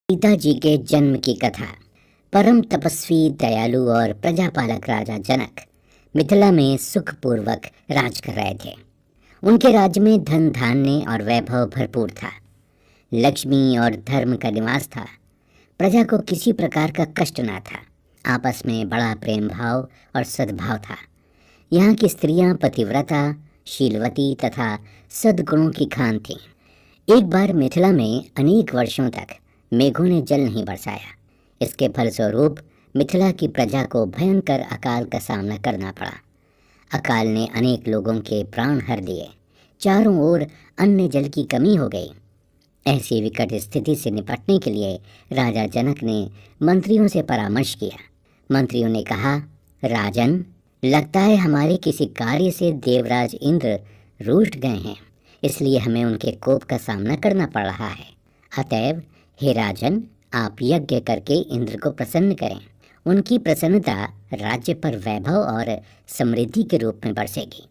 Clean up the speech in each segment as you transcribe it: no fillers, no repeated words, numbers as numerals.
सीता जी के जन्म की कथा। परम तपस्वी, दयालु और प्रजापालक राजा जनक मिथिला में सुखपूर्वक राज कर रहे थे। उनके राज्य में धन धान्य और वैभव भरपूर था। लक्ष्मी और धर्म का निवास था। प्रजा को किसी प्रकार का कष्ट ना था। आपस में बड़ा प्रेम भाव और सद्भाव था। यहाँ की स्त्रियां पतिव्रता, शीलवती तथा सद्गुणों की खान थीं। एक बार मिथिला में अनेक वर्षों तक मेघों ने जल नहीं बरसाया। इसके फलस्वरूप मिथिला की प्रजा को भयंकर अकाल का सामना करना पड़ा। अकाल ने अनेक लोगों के प्राण हर दिए। चारों ओर अन्न जल की कमी हो गई। ऐसी विकट स्थिति से निपटने के लिए राजा जनक ने मंत्रियों से परामर्श किया। मंत्रियों ने कहा, राजन, लगता है हमारे किसी कार्य से देवराज इंद्र रूठ गए हैं, इसलिए हमें उनके कोप का सामना करना पड़ रहा है। अतएव हे राजन, आप यज्ञ करके इंद्र को प्रसन्न करें। उनकी प्रसन्नता राज्य पर वैभव और समृद्धि के रूप में बरसेगी।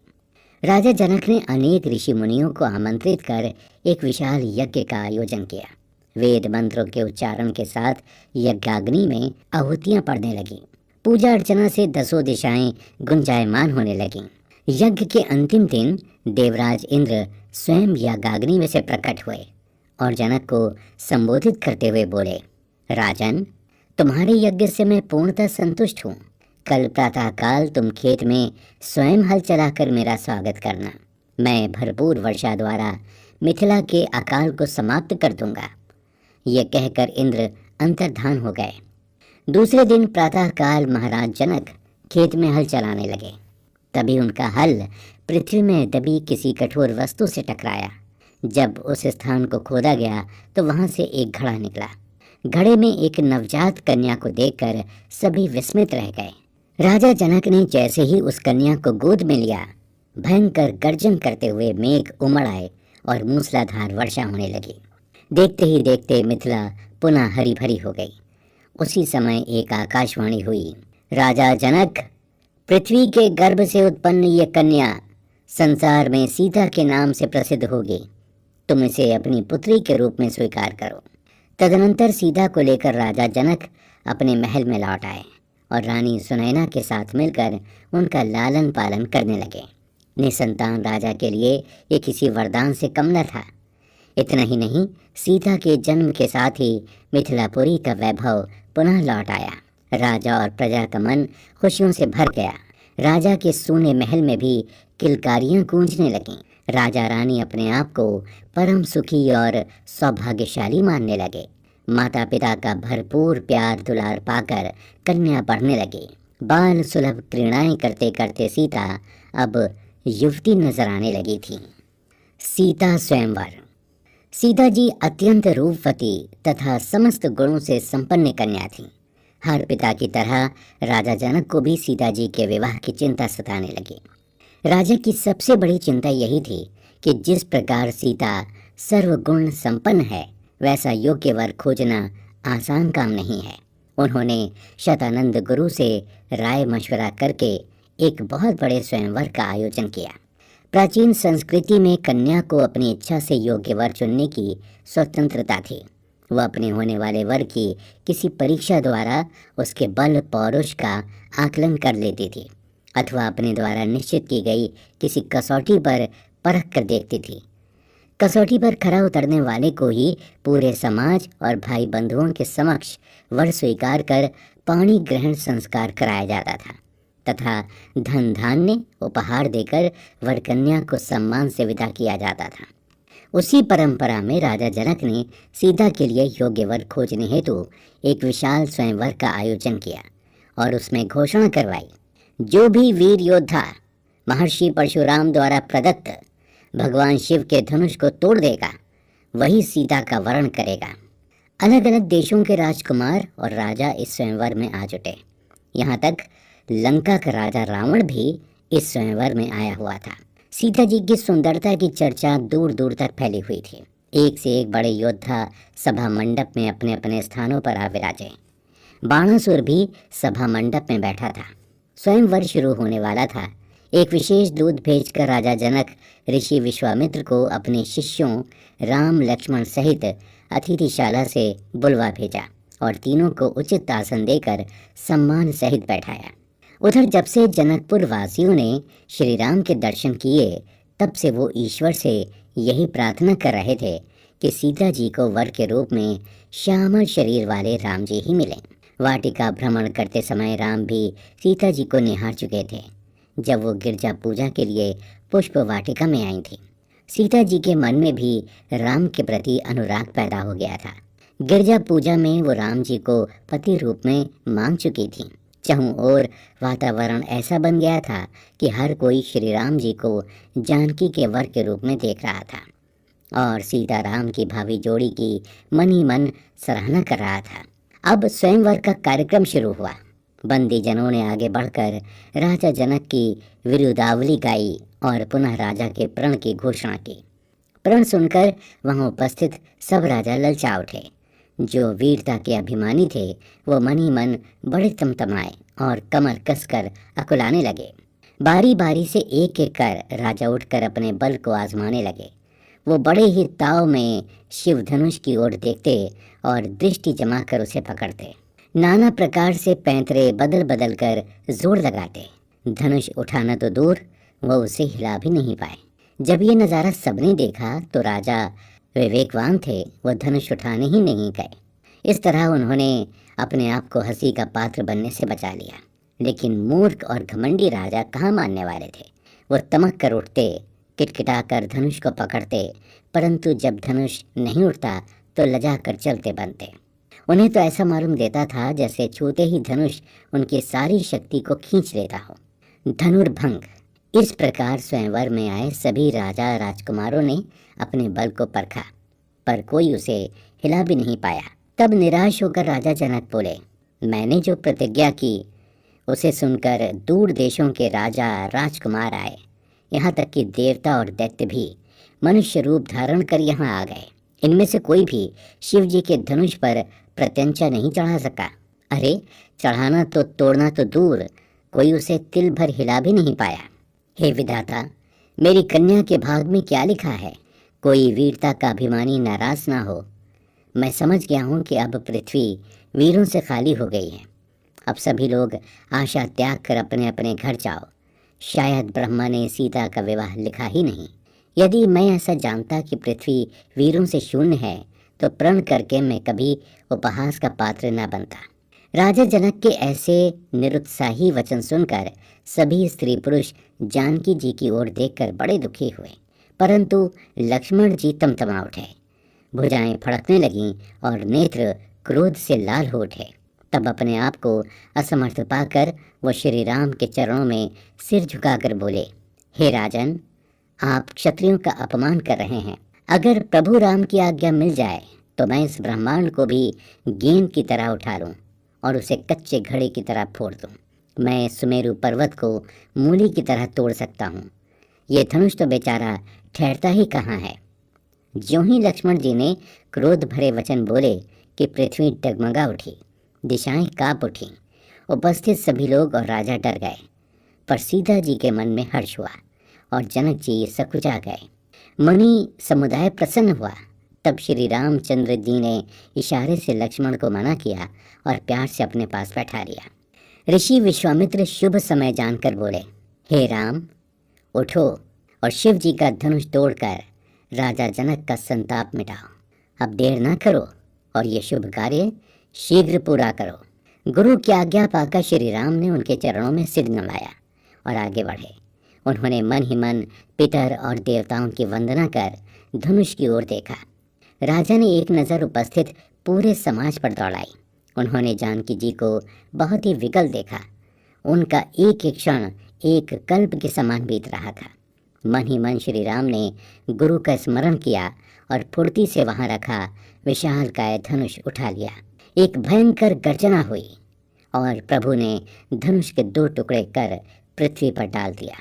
राजा जनक ने अनेक ऋषि मुनियों को आमंत्रित कर एक विशाल यज्ञ का आयोजन किया। वेद मंत्रों के उच्चारण के साथ यज्ञाग्नि में आहुतियां पड़ने लगीं। पूजा अर्चना से दसों दिशाएं गुंजायमान होने लगीं। यज्ञ के अंतिम दिन देवराज इंद्र स्वयं यज्ञाग्नि में से प्रकट हुए और जनक को संबोधित करते हुए बोले, राजन, तुम्हारे यज्ञ से मैं पूर्णतः संतुष्ट हूँ। कल प्रातःकाल तुम खेत में स्वयं हल चलाकर मेरा स्वागत करना। मैं भरपूर वर्षा द्वारा मिथिला के अकाल को समाप्त कर दूंगा। ये कहकर इंद्र अंतर्धान हो गए। दूसरे दिन प्रातःकाल महाराज जनक खेत में हल चलाने लगे। तभी उनका हल पृथ्वी में दबी किसी कठोर वस्तु से टकराया। जब उस स्थान को खोदा गया तो वहां से एक घड़ा निकला। घड़े में एक नवजात कन्या को देखकर सभी विस्मित रह गए। राजा जनक ने जैसे ही उस कन्या को गोद में लिया, भयंकर गर्जन करते हुए मेघ उमड़ आए और मूसलाधार वर्षा होने लगी। देखते ही देखते मिथिला पुनः हरी भरी हो गई। उसी समय एक आकाशवाणी हुई, राजा जनक, पृथ्वी के गर्भ से उत्पन्न ये कन्या संसार में सीता के नाम से प्रसिद्ध होगी। तुम इसे अपनी पुत्री के रूप में स्वीकार करो। तदनंतर सीता को लेकर राजा जनक अपने महल में लौट आए और रानी सुनैना के साथ मिलकर उनका लालन पालन करने लगे। निसंतान राजा के लिए ये किसी वरदान से कम न था। इतना ही नहीं, सीता के जन्म के साथ ही मिथिलापुरी का वैभव पुनः लौट आया। राजा और प्रजा का मन खुशियों से भर गया। राजा के सूने महल में भी किलकारियां गूंजने लगीं। राजा रानी अपने आप को परम सुखी और सौभाग्यशाली मानने लगे। माता पिता का भरपूर प्यार दुलार पाकर कन्या बढ़ने लगी। बाल सुलभ क्रीड़ाएं करते करते सीता अब युवती नजर आने लगी थी। सीता स्वयंवर। सीता जी अत्यंत रूपवती तथा समस्त गुणों से संपन्न कन्या थी। हर पिता की तरह राजा जनक को भी सीता जी के विवाह की चिंता सताने लगी। राजा की सबसे बड़ी चिंता यही थी कि जिस प्रकार सीता सर्वगुण संपन्न है, वैसा योग्य वर खोजना आसान काम नहीं है। उन्होंने शतानंद गुरु से राय मशवरा करके एक बहुत बड़े स्वयंवर का आयोजन किया। प्राचीन संस्कृति में कन्या को अपनी इच्छा से योग्य वर चुनने की स्वतंत्रता थी। वह अपने होने वाले वर की किसी परीक्षा द्वारा उसके बल पौरुष का आकलन कर लेती थी अथवा अपने द्वारा निश्चित की गई किसी कसौटी पर परख कर देखती थी। कसौटी पर खरा उतरने वाले को ही पूरे समाज और भाई बंधुओं के समक्ष वर स्वीकार कर पाणी ग्रहण संस्कार कराया जाता था तथा धन धान्य उपहार देकर वर कन्या को सम्मान से विदा किया जाता था। उसी परंपरा में राजा जनक ने सीता के लिए योग्य वर खोजने हेतु एक विशाल स्वयंवर का आयोजन किया और उसमें घोषणा करवाई, जो भी वीर योद्धा महर्षि परशुराम द्वारा प्रदत्त भगवान शिव के धनुष को तोड़ देगा, वही सीता का वरण करेगा। अलग अलग देशों के राजकुमार और राजा इस स्वयंवर में आ जुटे। यहाँ तक लंका का राजा रावण भी इस स्वयंवर में आया हुआ था। सीता जी की सुंदरता की चर्चा दूर दूर तक फैली हुई थी। एक से एक बड़े योद्धा सभा मंडप में अपने अपने स्थानों पर आ विराजे। बाणासुर भी सभा मंडप में बैठा था। स्वयंवर शुरू होने वाला था। एक विशेष दूत भेजकर राजा जनक ऋषि विश्वामित्र को अपने शिष्यों राम लक्ष्मण सहित अतिथिशाला से बुलवा भेजा और तीनों को उचित आसन देकर सम्मान सहित बैठाया। उधर जब से जनकपुर वासियों ने श्री राम के दर्शन किए, तब से वो ईश्वर से यही प्रार्थना कर रहे थे कि सीता जी को वर के रूप में श्यामल शरीर वाले राम जी ही मिलें। वाटिका भ्रमण करते समय राम भी सीता जी को निहार चुके थे जब वो गिरजा पूजा के लिए पुष्प वाटिका में आई थी। सीता जी के मन में भी राम के प्रति अनुराग पैदा हो गया था। गिरजा पूजा में वो राम जी को पति रूप में मांग चुकी थी। चारों ओर वातावरण ऐसा बन गया था कि हर कोई श्री राम जी को जानकी के वर के रूप में देख रहा था और सीता राम की भावी जोड़ी की मन ही मन सराहना कर रहा था। अब स्वयंवर का कार्यक्रम शुरू हुआ। बंदी जनों ने आगे बढ़कर राजा जनक की विरुदावली गाई और पुनः राजा के प्रण की घोषणा की। प्रण सुनकर वहां उपस्थित सब राजा ललचा उठे। जो वीरता के अभिमानी थे वो मन ही मन बड़े तमतमाए और कमर कसकर अकुलाने लगे। बारी बारी से एक एक कर राजा उठकर अपने बल को आजमाने लगे। वो बड़े ही ताव में शिव धनुष की ओर देखते और दृष्टि जमाकर उसे पकड़ते। नाना प्रकार से पैंतरे बदल बदल कर जोर लगाते। धनुष उठाना तो दूर, वो उसे हिला भी नहीं पाए। जब ये नज़ारा सबने देखा तो राजा विवेकवान थे, वो धनुष उठाने ही नहीं गए। इस तरह उन्होंने अपने आप को हंसी का पात्र बनने से बचा लिया। लेकिन मूर्ख और घमंडी राजा कहाँ मानने वाले थे। वो तमक कर उठते, किटकिटा कर धनुष को पकड़ते, परंतु जब धनुष नहीं उठता तो लजा कर चलते बनते। उन्हें तो ऐसा मालूम देता था जैसे छूते ही धनुष उनकी सारी शक्ति को खींच लेता हो। धनुर्भंग। इस प्रकार स्वयंवर में आए सभी राजा राजकुमारों ने अपने बल को परखा, पर कोई उसे हिला भी नहीं पाया। तब निराश होकर राजा जनक बोले, मैंने जो प्रतिज्ञा की उसे सुनकर दूर देशों के राजा राजकुमार आए, यहाँ तक कि देवता और दैत्य भी मनुष्य रूप धारण कर यहाँ आ गए। इनमें से कोई भी शिव जी के धनुष पर प्रत्यंचा नहीं चढ़ा सका। अरे चढ़ाना तो तोड़ना तो दूर, कोई उसे तिल भर हिला भी नहीं पाया। हे विधाता, मेरी कन्या के भाग में क्या लिखा है? कोई वीरता का अभिमानी नाराज ना हो। मैं समझ गया हूँ कि अब पृथ्वी वीरों से खाली हो गई है। अब सभी लोग आशा त्याग कर अपने अपने घर जाओ। शायद ब्रह्मा ने सीता का विवाह लिखा ही नहीं। यदि मैं ऐसा जानता कि पृथ्वी वीरों से शून्य है तो प्रण करके मैं कभी उपहास का पात्र न बनता। राजा जनक के ऐसे निरुत्साही वचन सुनकर सभी स्त्री पुरुष जानकी जी की ओर देखकर बड़े दुखी हुए, परंतु लक्ष्मण जी तमतमा उठे। भुजाएं फड़कने लगीं और नेत्र क्रोध से लाल हो उठे। तब अपने आप को असमर्थ पाकर वो श्री राम के चरणों में सिर झुकाकर बोले, हे राजन, आप क्षत्रियों का अपमान कर रहे हैं। अगर प्रभु राम की आज्ञा मिल जाए तो मैं इस ब्रह्मांड को भी गेंद की तरह उठा लूं और उसे कच्चे घड़े की तरह फोड़ दूं। मैं सुमेरु पर्वत को मूली की तरह तोड़ सकता हूँ। ये धनुष तो बेचारा ठहरता ही कहाँ है। ज्यों ही लक्ष्मण जी ने क्रोध भरे वचन बोले कि पृथ्वी डगमगा उठी, दिशाएं कांप उठी। उपस्थित सभी लोग और राजा डर गए, पर सीता जी के मन में हर्ष हुआ और जनक जी सकुचा गए। मुनि समुदाय प्रसन्न हुआ। तब श्री रामचंद्र जी ने इशारे से लक्ष्मण को मना किया और प्यार से अपने पास बैठा लिया। ऋषि विश्वामित्र शुभ समय जानकर बोले, हे राम, उठो और शिव जी का धनुष तोड़कर राजा जनक का संताप मिटाओ। अब देर ना करो और ये शुभ कार्य शीघ्र पूरा करो। गुरु की आज्ञा पाकर श्री राम ने उनके चरणों में सिर नवाया और आगे बढ़े। उन्होंने मन ही मन पितर और देवताओं की वंदना कर धनुष की ओर देखा। राजा ने एक नज़र उपस्थित पूरे समाज पर दौड़ाई। उन्होंने जानकी जी को बहुत ही विकल देखा। उनका एक एक क्षण एक कल्प के समान बीत रहा था। मन ही मन श्री राम ने गुरु का स्मरण किया और फुर्ती से वहां रखा विशालकाय धनुष उठा लिया। एक भयंकर गर्जना हुई और प्रभु ने धनुष के 2 टुकड़े कर पृथ्वी पर डाल दिया।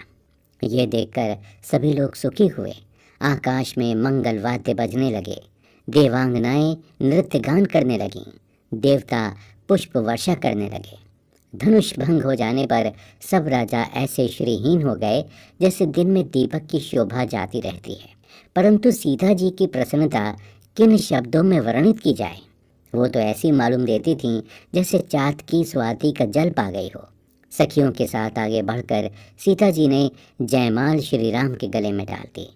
ये देखकर सभी लोग सुखी हुए। आकाश में मंगल वाद्य बजने लगे, देवांगनाएं नृत्य गान करने लगीं, देवता पुष्प वर्षा करने लगे। धनुष भंग हो जाने पर सब राजा ऐसे श्रीहीन हो गए जैसे दिन में दीपक की शोभा जाती रहती है। परंतु सीता जी की प्रसन्नता किन शब्दों में वर्णित की जाए। वो तो ऐसी मालूम देती थीं जैसे चाँद की स्वाति का जल पा गई हो। सखियों के साथ आगे बढ़कर सीता जी ने जयमाल श्री राम के गले में डाल दी।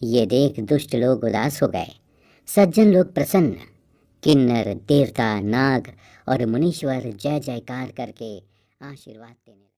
ये देख दुष्ट लोग उदास हो गए, सज्जन लोग प्रसन्न। किन्नर, देवता, नाग और मुनीश्वर जय जयकार करके आशीर्वाद देने